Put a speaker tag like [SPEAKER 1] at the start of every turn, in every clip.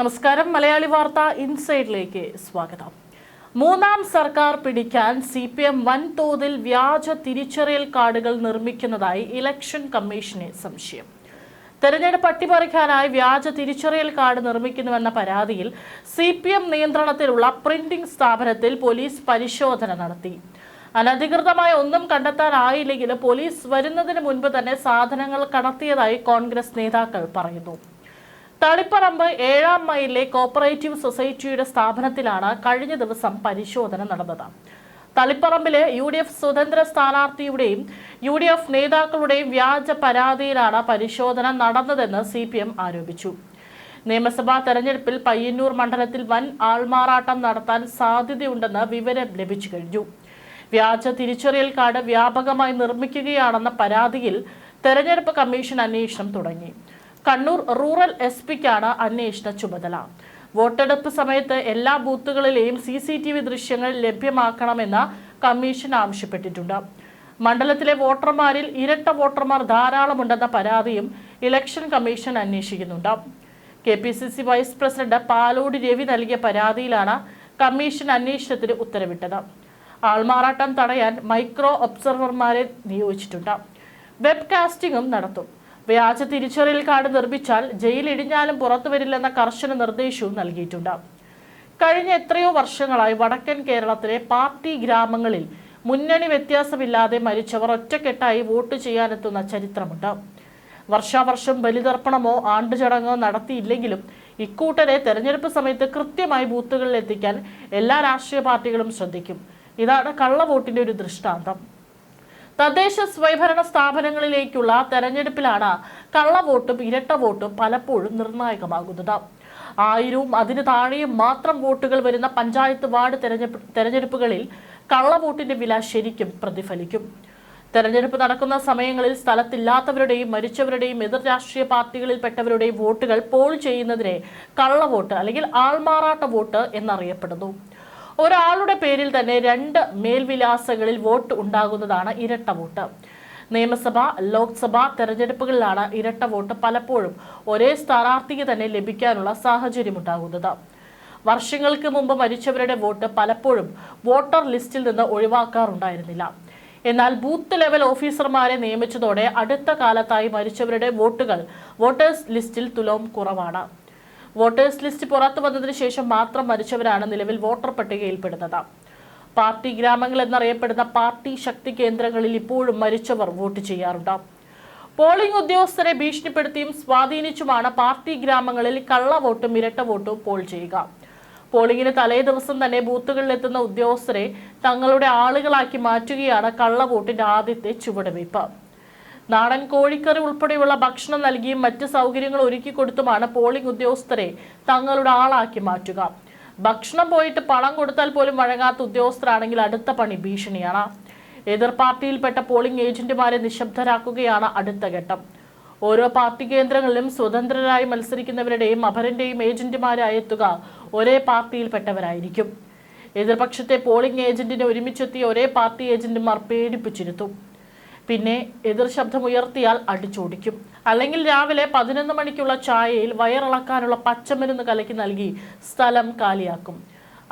[SPEAKER 1] നമസ്കാരം. മലയാളി വാർത്ത ഇൻസൈഡിലേക്ക് സ്വാഗതം. മൂന്നാം സർക്കാർ പിടിക്കാൻ CPM വൻതോതിൽ വ്യാജ തിരിച്ചറിയൽ കാർഡുകൾ നിർമ്മിക്കുന്നതായി ഇലക്ഷൻ കമ്മീഷന് സംശയം. തെരഞ്ഞെടുപ്പ് അട്ടിമറിക്കാനായി വ്യാജ തിരിച്ചറിയൽ കാർഡ് നിർമ്മിക്കുന്നുവെന്ന പരാതിയിൽ CPM നിയന്ത്രണത്തിലുള്ള പ്രിന്റിംഗ് സ്ഥാപനത്തിൽ പോലീസ് പരിശോധന നടത്തി. അനധികൃതമായ ഒന്നും കണ്ടെത്താനായില്ലെങ്കിലും പോലീസ് വരുന്നതിന് മുൻപ് തന്നെ സാധനങ്ങൾ കടത്തിയതായി കോൺഗ്രസ് നേതാക്കൾ പറയുന്നു. തളിപ്പറമ്പ് 7-ാം മൈലിലെ കോപ്പറേറ്റീവ് സൊസൈറ്റിയുടെ സ്ഥാപനത്തിലാണ് കഴിഞ്ഞ ദിവസം പരിശോധന നടന്നത്. തളിപ്പറമ്പിലെ UDF സ്വതന്ത്ര സ്ഥാനാർത്ഥിയുടെയും UDF നേതാക്കളുടെയും വ്യാജ പരാതിയിലാണ് പരിശോധന നടന്നതെന്ന് CPM ആരോപിച്ചു. നിയമസഭാ തെരഞ്ഞെടുപ്പിൽ പയ്യന്നൂർ മണ്ഡലത്തിൽ വൻ ആൾമാറാട്ടം നടത്താൻ സാധ്യതയുണ്ടെന്ന് വിവരം ലഭിച്ചു കഴിഞ്ഞു. വ്യാജ തിരിച്ചറിയൽ കാർഡ് വ്യാപകമായി നിർമ്മിക്കുകയാണെന്ന പരാതിയിൽ തെരഞ്ഞെടുപ്പ് കമ്മീഷൻ അന്വേഷണം തുടങ്ങി. കണ്ണൂർ റൂറൽ SP-ക്കാണ് അന്വേഷണ ചുമതല. വോട്ടെടുപ്പ് സമയത്ത് എല്ലാ ബൂത്തുകളിലെയും CCTV ദൃശ്യങ്ങൾ ലഭ്യമാക്കണമെന്ന് കമ്മീഷൻ ആവശ്യപ്പെട്ടിട്ടുണ്ട്. മണ്ഡലത്തിലെ വോട്ടർമാരിൽ ഇരട്ട വോട്ടർമാർ ധാരാളമുണ്ടെന്ന പരാതിയും ഇലക്ഷൻ കമ്മീഷൻ അന്വേഷിക്കുന്നുണ്ട്. KPCC vice president Palode Ravi നൽകിയ പരാതിയിലാണ് കമ്മീഷൻ അന്വേഷണത്തിന് ഉത്തരവിട്ടത്. ആൾമാറാട്ടം തടയാൻ മൈക്രോ ഒബ്സർവർമാരെ നിയോഗിച്ചിട്ടുണ്ട്. വെബ് കാസ്റ്റിംഗും നടത്തും. വ്യാജ തിരിച്ചറിയൽ കാർഡ് നിർമ്മിച്ചാൽ ജയിലിടിഞ്ഞാലും പുറത്തു വരില്ലെന്ന കർശന നിർദ്ദേശവും നൽകിയിട്ടുണ്ട്. കഴിഞ്ഞ എത്രയോ വർഷങ്ങളായി വടക്കൻ കേരളത്തിലെ പാർട്ടി ഗ്രാമങ്ങളിൽ മുന്നണി വ്യത്യാസമില്ലാതെ മരിച്ചവർ ഒറ്റക്കെട്ടായി വോട്ട് ചെയ്യാനെത്തുന്ന ചരിത്രമുണ്ട്. വർഷാവർഷം ബലിതർപ്പണമോ ആണ്ടുചടങ്ങോ നടത്തിയില്ലെങ്കിലും ഇക്കൂട്ടരെ തെരഞ്ഞെടുപ്പ് സമയത്ത് കൃത്യമായി ബൂത്തുകളിൽ എത്തിക്കാൻ എല്ലാ രാഷ്ട്രീയ പാർട്ടികളും ശ്രദ്ധിക്കും. ഇതാണ് കള്ളവോട്ടിന്റെ ഒരു ദൃഷ്ടാന്തം. തദ്ദേശ സ്വയംഭരണ സ്ഥാപനങ്ങളിലേക്കുള്ള തെരഞ്ഞെടുപ്പിലാണ് കള്ളവോട്ടും ഇരട്ട വോട്ടും പലപ്പോഴും നിർണായകമാകുന്നത്. 1000-ഉം അതിന് താഴെയും മാത്രം വോട്ടുകൾ വരുന്ന പഞ്ചായത്ത് വാർഡ് തെരഞ്ഞെടുപ്പുകളിൽ കള്ളവോട്ടിന്റെ വില ശരിക്കും പ്രതിഫലിക്കും. തെരഞ്ഞെടുപ്പ് നടക്കുന്ന സമയങ്ങളിൽ സ്ഥലത്തില്ലാത്തവരുടെയും മരിച്ചവരുടെയും എതിർ രാഷ്ട്രീയ പാർട്ടികളിൽപ്പെട്ടവരുടെയും വോട്ടുകൾ പോൾ ചെയ്യുന്നതിനെ കള്ളവോട്ട് അല്ലെങ്കിൽ ആൾമാറാട്ട വോട്ട് എന്നറിയപ്പെടുന്നു. ഒരാളുടെ പേരിൽ തന്നെ 2 മേൽവിലാസങ്ങളിൽ വോട്ട് ഉണ്ടാകുന്നതാണ് ഇരട്ട വോട്ട്. നിയമസഭ, ലോക്സഭ തെരഞ്ഞെടുപ്പുകളിലാണ് ഇരട്ട വോട്ട് പലപ്പോഴും ഒരേ സ്ഥാനാർത്ഥിക്ക് തന്നെ ലഭിക്കാനുള്ള സാഹചര്യമുണ്ടാകുന്നത്. വർഷങ്ങൾക്ക് മുമ്പ് മരിച്ചവരുടെ വോട്ട് പലപ്പോഴും വോട്ടർ ലിസ്റ്റിൽ നിന്ന് ഒഴിവാക്കാറുണ്ടായിരുന്നില്ല. എന്നാൽ ബൂത്ത് ലെവൽ ഓഫീസർമാരെ നിയമിച്ചതോടെ അടുത്ത കാലത്തായി മരിച്ചവരുടെ വോട്ടുകൾ വോട്ടേഴ്സ് ലിസ്റ്റിൽ തുലോം കുറവാണ്. വോട്ടേഴ്സ് ലിസ്റ്റ് പുറത്തു വന്നതിന് ശേഷം മാത്രം മരിച്ചവരാണ് നിലവിൽ വോട്ടർ പട്ടികയിൽപ്പെടുന്നത്. പാർട്ടി ഗ്രാമങ്ങൾ എന്നറിയപ്പെടുന്ന പാർട്ടി ശക്തി കേന്ദ്രങ്ങളിൽ ഇപ്പോഴും മരിച്ചവർ വോട്ട് ചെയ്യാറുണ്ട്. പോളിംഗ് ഉദ്യോഗസ്ഥരെ ഭീഷണിപ്പെടുത്തിയും സ്വാധീനിച്ചുമാണ് പാർട്ടി ഗ്രാമങ്ങളിൽ കള്ളവോട്ടും ഇരട്ട വോട്ടും പോൾ ചെയ്യുക. പോളിംഗിന് തലേ ദിവസം തന്നെ ബൂത്തുകളിലെത്തുന്ന ഉദ്യോഗസ്ഥരെ തങ്ങളുടെ ആളുകളാക്കി മാറ്റുകയാണ് കള്ളവോട്ടിന്റെ ആദ്യത്തെ ചുവടുവയ്പ്. നാടൻ കോഴിക്കറി ഉൾപ്പെടെയുള്ള ഭക്ഷണം നൽകിയും മറ്റ് സൗകര്യങ്ങൾ ഒരുക്കി കൊടുത്തുമാണ് പോളിംഗ് ഉദ്യോഗസ്ഥരെ തങ്ങളുടെ ആളാക്കി മാറ്റുക. ഭക്ഷണം പോയിട്ട് പണം കൊടുത്താൽ പോലും വഴങ്ങാത്ത ഉദ്യോഗസ്ഥരാണെങ്കിൽ അടുത്ത പണി ഭീഷണിയാണ്. എതിർ പാർട്ടിയിൽപ്പെട്ട പോളിംഗ് ഏജന്റുമാരെ നിശബ്ദരാക്കുകയാണ് അടുത്ത ഘട്ടം. ഓരോ പാർട്ടി കേന്ദ്രങ്ങളിലും സ്വതന്ത്രരായി മത്സരിക്കുന്നവരുടെയും അപരന്റെയും ഏജന്റുമാരായി എത്തുക ഒരേ പാർട്ടിയിൽപ്പെട്ടവരായിരിക്കും. എതിർപക്ഷത്തെ പോളിംഗ് ഏജന്റിനെ ഒരുമിച്ചെത്തിയ ഒരേ പാർട്ടി ഏജന്റുമാർ പേടിപ്പിച്ചിരുത്തും. പിന്നെ എതിർ ശബ്ദമുയർത്തിയാൽ അടിച്ചോടിക്കും. അല്ലെങ്കിൽ രാവിലെ 11 മണിക്കുള്ള ചായയിൽ വയറിളക്കാനുള്ള പച്ചമരുന്ന് കലക്കി നൽകി സ്ഥലം കാലിയാക്കും.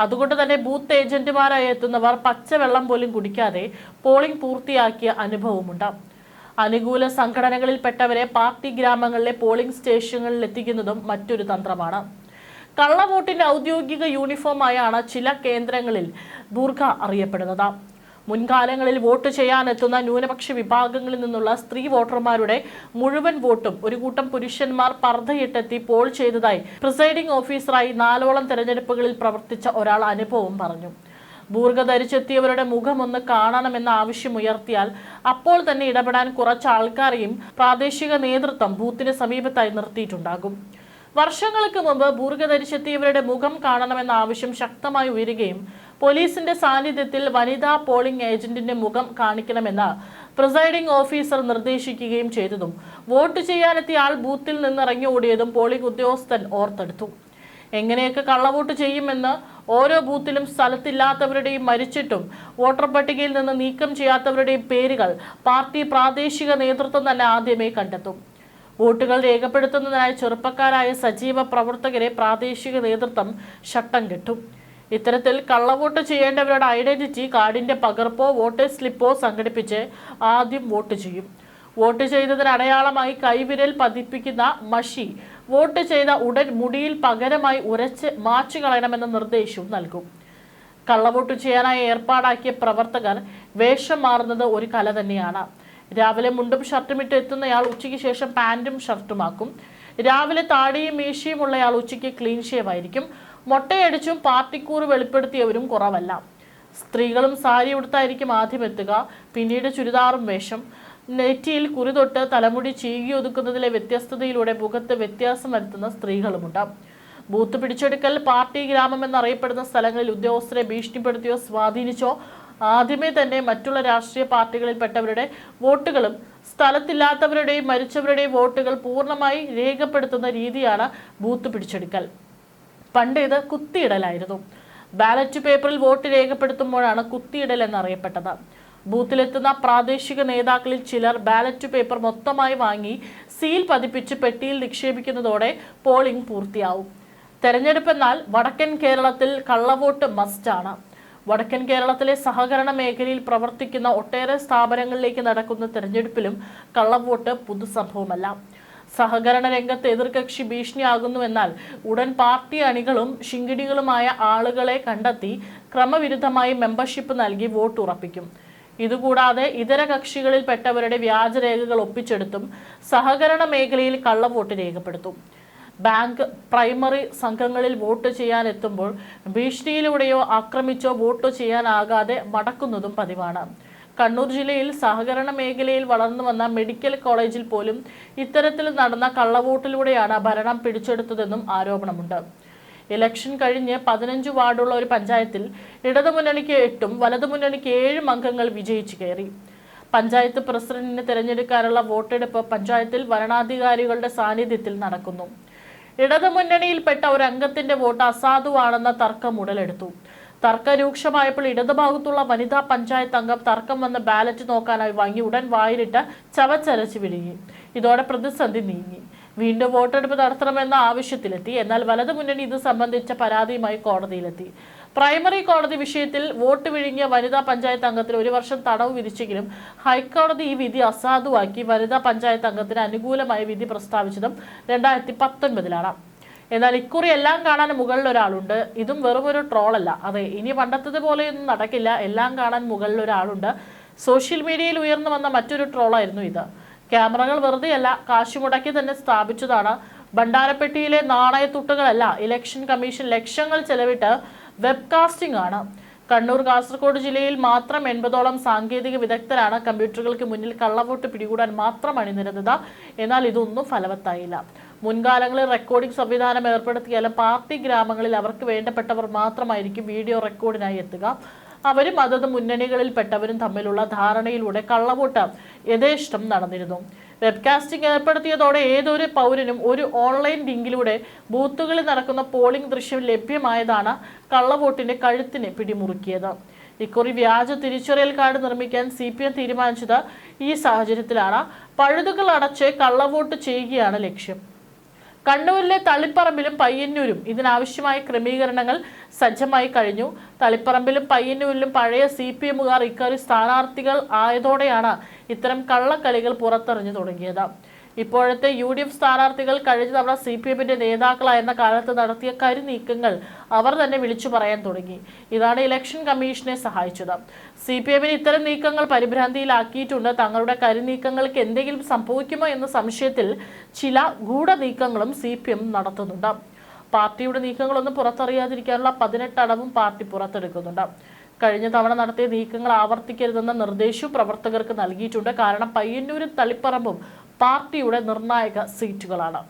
[SPEAKER 1] അതുകൊണ്ട് തന്നെ ബൂത്ത് ഏജന്റുമാരായി എത്തുന്നവർ പച്ചവെള്ളം പോലും കുടിക്കാതെ പോളിംഗ് പൂർത്തിയാക്കിയ അനുഭവമുണ്ട്. അനുകൂല സംഘടനകളിൽപ്പെട്ടവരെ പാർട്ടി ഗ്രാമങ്ങളിലെ പോളിംഗ് സ്റ്റേഷനുകളിൽ എത്തിക്കുന്നതും മറ്റൊരു തന്ത്രമാണ്. കള്ളവോട്ടിന്റെ ഔദ്യോഗിക യൂണിഫോമായാണ് ചില കേന്ദ്രങ്ങളിൽ ബൂർഖ അറിയപ്പെടുന്നത്. മുൻകാലങ്ങളിൽ വോട്ട് ചെയ്യാനെത്തുന്ന ന്യൂനപക്ഷ വിഭാഗങ്ങളിൽ നിന്നുള്ള സ്ത്രീ വോട്ടർമാരുടെ മുഴുവൻ വോട്ടും ഒരു കൂട്ടം പുരുഷന്മാർ പർദ്ദയിട്ടെത്തി പോൾ ചെയ്തതായി പ്രിസൈഡിംഗ് ഓഫീസറായി 4ഓളം തെരഞ്ഞെടുപ്പുകളിൽ പ്രവർത്തിച്ച ഒരാൾ അനുഭവം പറഞ്ഞു. ബൂർഖ ധരിച്ചെത്തിയവരുടെ മുഖം ഒന്ന് കാണണമെന്ന ആവശ്യമുയർത്തിയാൽ അപ്പോൾ തന്നെ ഇടപെടാൻ കുറച്ച് ആൾക്കാരെയും പ്രാദേശിക നേതൃത്വം ബൂത്തിന് സമീപത്തായി നിർത്തിയിട്ടുണ്ടാകും. വർഷങ്ങൾക്ക് മുമ്പ് ബൂർഖ ധരിച്ചെത്തിയവരുടെ മുഖം കാണണമെന്ന ആവശ്യം ശക്തമായി ഉയരുകയും പോലീസിന്റെ സാന്നിധ്യത്തിൽ വനിതാ പോളിംഗ് ഏജന്റിന്റെ മുഖം കാണിക്കണമെന്ന് പ്രിസൈഡിംഗ് ഓഫീസർ നിർദ്ദേശിക്കുകയും ചെയ്തതും വോട്ട് ചെയ്യാനെത്തിയ ആൾ ബൂത്തിൽ നിന്ന് ഇറങ്ങി ഓടിയതും പോളിംഗ് ഉദ്യോഗസ്ഥൻ ഓർത്തെടുത്തു. എങ്ങനെയൊക്കെ കള്ളവോട്ട് ചെയ്യുമെന്ന് ഓരോ ബൂത്തിലും സ്ഥലത്തില്ലാത്തവരുടെയും മരിച്ചിട്ടും വോട്ടർ പട്ടികയിൽ നിന്ന് നീക്കം ചെയ്യാത്തവരുടെയും പേരുകൾ പാർട്ടി പ്രാദേശിക നേതൃത്വം തന്നെ ആദ്യമേ കണ്ടെത്തും. വോട്ടുകൾ രേഖപ്പെടുത്തുന്നതിനായി ചെറുപ്പക്കാരായ സജീവ പ്രവർത്തകരെ പ്രാദേശിക നേതൃത്വം ശട്ടം കെട്ടും. ഇത്തരത്തിൽ കള്ളവോട്ട് ചെയ്യേണ്ടവരുടെ ഐഡന്റിറ്റി കാർഡിന്റെ പകർപ്പോ വോട്ടേഴ്സ് സ്ലിപ്പോ സംഘടിപ്പിച്ച് ആദ്യം വോട്ട് ചെയ്യും. വോട്ട് ചെയ്തതിന് അടയാളമായി കൈവിരൽ പതിപ്പിക്കുന്ന മഷി വോട്ട് ചെയ്ത ഉടൻ മുടിയിൽ പകരമായി ഉരച്ച് മാച്ചു കളയണമെന്ന നിർദ്ദേശവും നൽകും. കള്ളവോട്ട് ചെയ്യാനായി ഏർപ്പാടാക്കിയ പ്രവർത്തകർ വേഷം മാറുന്നത് ഒരു കല തന്നെയാണ്. രാവിലെ മുണ്ടും ഷർട്ടുമിട്ട് എത്തുന്നയാൾ ഉച്ചയ്ക്ക് ശേഷം പാൻറ്റും ഷർട്ടുമാക്കും. രാവിലെ താടിയും മീശയും ഉള്ളയാൾ ഉച്ചയ്ക്ക് ക്ലീൻ ഷേവ് ആയിരിക്കും. മൊട്ടയടിച്ചും പാർട്ടിക്കൂറ് വെളിപ്പെടുത്തിയവരും കുറവല്ല. സ്ത്രീകളും സാരി ഉടുത്തായിരിക്കും ആദ്യം എത്തുക, പിന്നീട് ചുരിദാറും വേഷം. നെറ്റിയിൽ കുറിതൊട്ട് തലമുടി ചീകി ഒതുക്കുന്നതിലെ വ്യത്യസ്തതയിലൂടെ മുഖത്ത് വ്യത്യാസം വരുത്തുന്ന സ്ത്രീകളുമുണ്ട്. ബൂത്ത് പിടിച്ചെടുക്കൽ പാർട്ടി ഗ്രാമം എന്നറിയപ്പെടുന്ന സ്ഥലങ്ങളിൽ ഉദ്യോഗസ്ഥരെ ഭീഷണിപ്പെടുത്തിയോ സ്വാധീനിച്ചോ ആദ്യമേ തന്നെ മറ്റുള്ള രാഷ്ട്രീയ പാർട്ടികളിൽപ്പെട്ടവരുടെ വോട്ടുകളും സ്ഥലത്തില്ലാത്തവരുടെയും മരിച്ചവരുടെയും വോട്ടുകൾ പൂർണ്ണമായി രേഖപ്പെടുത്തുന്ന രീതിയാണ് ബൂത്ത് പിടിച്ചെടുക്കൽ. പണ്ട് ഇത് കുത്തിയിടലായിരുന്നു. ബാലറ്റ് പേപ്പറിൽ വോട്ട് രേഖപ്പെടുത്തുമ്പോഴാണ് കുത്തിയിടൽ എന്നറിയപ്പെട്ടത്. ബൂത്തിലെത്തുന്ന പ്രാദേശിക നേതാക്കളിൽ ചിലർ ബാലറ്റ് പേപ്പർ മൊത്തമായി വാങ്ങി സീൽ പതിപ്പിച്ച് പെട്ടിയിൽ നിക്ഷേപിക്കുന്നതോടെ പോളിംഗ് പൂർത്തിയാവും. തെരഞ്ഞെടുപ്പെന്നാൽ വടക്കൻ കേരളത്തിൽ കള്ളവോട്ട് മസ്റ്റാണ്. വടക്കൻ കേരളത്തിലെ സഹകരണ മേഖലയിൽ പ്രവർത്തിക്കുന്ന ഒട്ടേറെ സ്ഥാപനങ്ങളിലേക്ക് നടക്കുന്ന തെരഞ്ഞെടുപ്പിലും കള്ളവോട്ട് പുതുസംഭവമല്ല. സഹകരണ രംഗത്ത് എതിർകക്ഷി ഭീഷണിയാകുന്നുവെന്നാൽ ഉടൻ പാർട്ടി അണികളും ശിങ്കിടികളുമായ ആളുകളെ കണ്ടെത്തി ക്രമവിരുദ്ധമായി മെമ്പർഷിപ്പ് നൽകി വോട്ട് ഉറപ്പിക്കും. ഇതുകൂടാതെ ഇതര കക്ഷികളിൽപ്പെട്ടവരുടെ വ്യാജരേഖകൾ ഒപ്പിച്ചെടുത്തും സഹകരണ മേഖലയിൽ കള്ളവോട്ട് രേഖപ്പെടുത്തും. ബാങ്ക് പ്രൈമറി സംഘങ്ങളിൽ വോട്ട് ചെയ്യാനെത്തുമ്പോൾ ഭീഷണിയിലൂടെയോ ആക്രമിച്ചോ വോട്ട് ചെയ്യാനാകാതെ മടക്കുന്നതും പതിവാണ്. കണ്ണൂർ ജില്ലയിൽ സഹകരണ മേഖലയിൽ വളർന്നു വന്ന മെഡിക്കൽ കോളേജിൽ പോലും ഇത്തരത്തിൽ നടന്ന കള്ളവോട്ടിലൂടെയാണ് ഭരണം പിടിച്ചെടുത്തതെന്നും ആരോപണമുണ്ട്. ഇലക്ഷൻ കഴിഞ്ഞ് 15 വാർഡുള്ള ഒരു പഞ്ചായത്തിൽ ഇടതുമുന്നണിക്ക് 8ഉം വലതുമുന്നണിക്ക് 7 അംഗങ്ങൾ വിജയിച്ചു കയറി. പഞ്ചായത്ത് പ്രസിഡന്റിനെ തിരഞ്ഞെടുക്കാനുള്ള വോട്ടെടുപ്പ് പഞ്ചായത്തിൽ വരണാധികാരികളുടെ സാന്നിധ്യത്തിൽ നടക്കുന്നു. ഇടതുമുന്നണിയിൽപ്പെട്ട ഒരു അംഗത്തിന്റെ വോട്ട് അസാധുവാണെന്ന തർക്കം ഉടലെടുത്തു. തർക്കം രൂക്ഷമായപ്പോൾ ഇടതുഭാഗത്തുള്ള വനിതാ പഞ്ചായത്ത് അംഗം തർക്കം വന്ന് ബാലറ്റ് നോക്കാനായി വാങ്ങി ഉടൻ വായിലിട്ട് ചവച്ചരച്ച് വിഴുങ്ങി. ഇതോടെ പ്രതിസന്ധി നീങ്ങി. വീണ്ടും വോട്ടെടുപ്പ് നടത്തണമെന്ന ആവശ്യത്തിലെത്തി. എന്നാൽ വലതുമുന്നണി ഇത് സംബന്ധിച്ച പരാതിയുമായി കോടതിയിലെത്തി. പ്രൈമറി കോടതി വിഷയത്തിൽ വോട്ട് വിഴുങ്ങിയ വനിതാ പഞ്ചായത്ത് അംഗത്തിന് 1 വർഷം തടവ് വിധിച്ചെങ്കിലും ഹൈക്കോടതി ഈ വിധി അസാധുവാക്കി വനിതാ പഞ്ചായത്ത് അംഗത്തിന് അനുകൂലമായ വിധി പ്രസ്താവിച്ചതും 2019-ലാണ്. എന്നാൽ ഇക്കുറി എല്ലാം കാണാൻ മുകളിൽ ഒരാളുണ്ട്. ഇതും വെറുമൊരു ട്രോളല്ല. അതെ, ഇനി പണ്ടത്തത് പോലെയൊന്നും നടക്കില്ല. എല്ലാം കാണാൻ മുകളിൽ ഒരാളുണ്ട്. സോഷ്യൽ മീഡിയയിൽ ഉയർന്നു വന്ന മറ്റൊരു ട്രോളായിരുന്നു ഇത്. ക്യാമറകൾ വെറുതെയല്ല, കാശുമുടക്കി തന്നെ സ്ഥാപിച്ചതാണ്. ഭണ്ഡാരപ്പെട്ടിയിലെ നാണയത്തുട്ടുകളല്ല. ഇലക്ഷൻ കമ്മീഷൻ ലക്ഷങ്ങൾ ചെലവിട്ട് വെബ്കാസ്റ്റിംഗ് ആണ്. കണ്ണൂർ, കാസർഗോഡ് ജില്ലയിൽ മാത്രം 80ഓളം സാങ്കേതിക വിദഗ്ധരാണ് കമ്പ്യൂട്ടറുകൾക്ക് മുന്നിൽ കള്ളവോട്ട് പിടികൂടാൻ മാത്രം അണിനിരന്നത്. എന്നാൽ ഇതൊന്നും ഫലവത്തായില്ല. മുൻകാലങ്ങളിൽ റെക്കോർഡിംഗ് സംവിധാനം ഏർപ്പെടുത്തിയാലും പാർട്ടി ഗ്രാമങ്ങളിൽ അവർക്ക് വേണ്ടപ്പെട്ടവർ മാത്രമായിരിക്കും വീഡിയോ റെക്കോർഡിനായി എത്തുക. അവരും അതത് മുന്നണികളിൽപ്പെട്ടവരും തമ്മിലുള്ള ധാരണയിലൂടെ കള്ളവോട്ട് യഥേഷ്ടം നടന്നിരുന്നു. വെബ്കാസ്റ്റിംഗ് ഏർപ്പെടുത്തിയതോടെ ഏതൊരു പൗരനും ഒരു ഓൺലൈൻ ലിങ്കിലൂടെ ബൂത്തുകളിൽ നടക്കുന്ന പോളിംഗ് ദൃശ്യം ലഭ്യമായതാണ് കള്ളവോട്ടിന്റെ കഴുത്തിന് പിടിമുറുക്കിയത്. ഇക്കുറി വ്യാജ തിരിച്ചറിയൽ കാർഡ് നിർമ്മിക്കാൻ CPM തീരുമാനിച്ചത് ഈ സാഹചര്യത്തിലാണ്. പഴുതുകൾ അടച്ച് കള്ളവോട്ട് ചെയ്യുകയാണ് ലക്ഷ്യം. കണ്ണൂരിലെ തളിപ്പറമ്പിലും പയ്യന്നൂരും ഇതിനാവശ്യമായ ക്രമീകരണങ്ങൾ സജ്ജമായി കഴിഞ്ഞു. തളിപ്പറമ്പിലും പയ്യന്നൂരിലും പഴയ CPMകാർ ഇക്കറി സ്ഥാനാർത്ഥികൾ ആയതോടെയാണ് ഇത്തരം കള്ളക്കളികൾ പുറത്തെറിഞ്ഞു തുടങ്ങിയത്. ഇപ്പോഴത്തെ UDF സ്ഥാനാർത്ഥികൾ കഴിഞ്ഞ തവണ CPMന്റെ നേതാക്കളായിരുന്ന കാലത്ത് നടത്തിയ കരുനീക്കങ്ങൾ അവർ തന്നെ വിളിച്ചു പറയാൻ തുടങ്ങി. ഇതാണ് ഇലക്ഷൻ കമ്മീഷനെ സഹായിച്ചത്. CPMന് ഇത്തരം നീക്കങ്ങൾ പരിഭ്രാന്തിയിലാക്കിയിട്ടുണ്ട്. തങ്ങളുടെ കരുനീക്കങ്ങൾക്ക് എന്തെങ്കിലും സംഭവിക്കുമോ എന്ന സംശയത്തിൽ ചില ഗൂഢനീക്കങ്ങളും CPM നടത്തുന്നുണ്ട്. പാർട്ടിയുടെ നീക്കങ്ങളൊന്നും പുറത്തറിയാതിരിക്കാനുള്ള 18 അടവും പാർട്ടി പുറത്തെടുക്കുന്നുണ്ട്. കഴിഞ്ഞ തവണ നടത്തിയ നീക്കങ്ങൾ ആവർത്തിക്കരുതെന്ന നിർദ്ദേശവും പ്രവർത്തകർക്ക് നൽകിയിട്ടുണ്ട്. കാരണം പയ്യന്നൂരും തളിപ്പറമ്പും പാർട്ടിയുടെ നിർണായക സീറ്റുകളാണ്.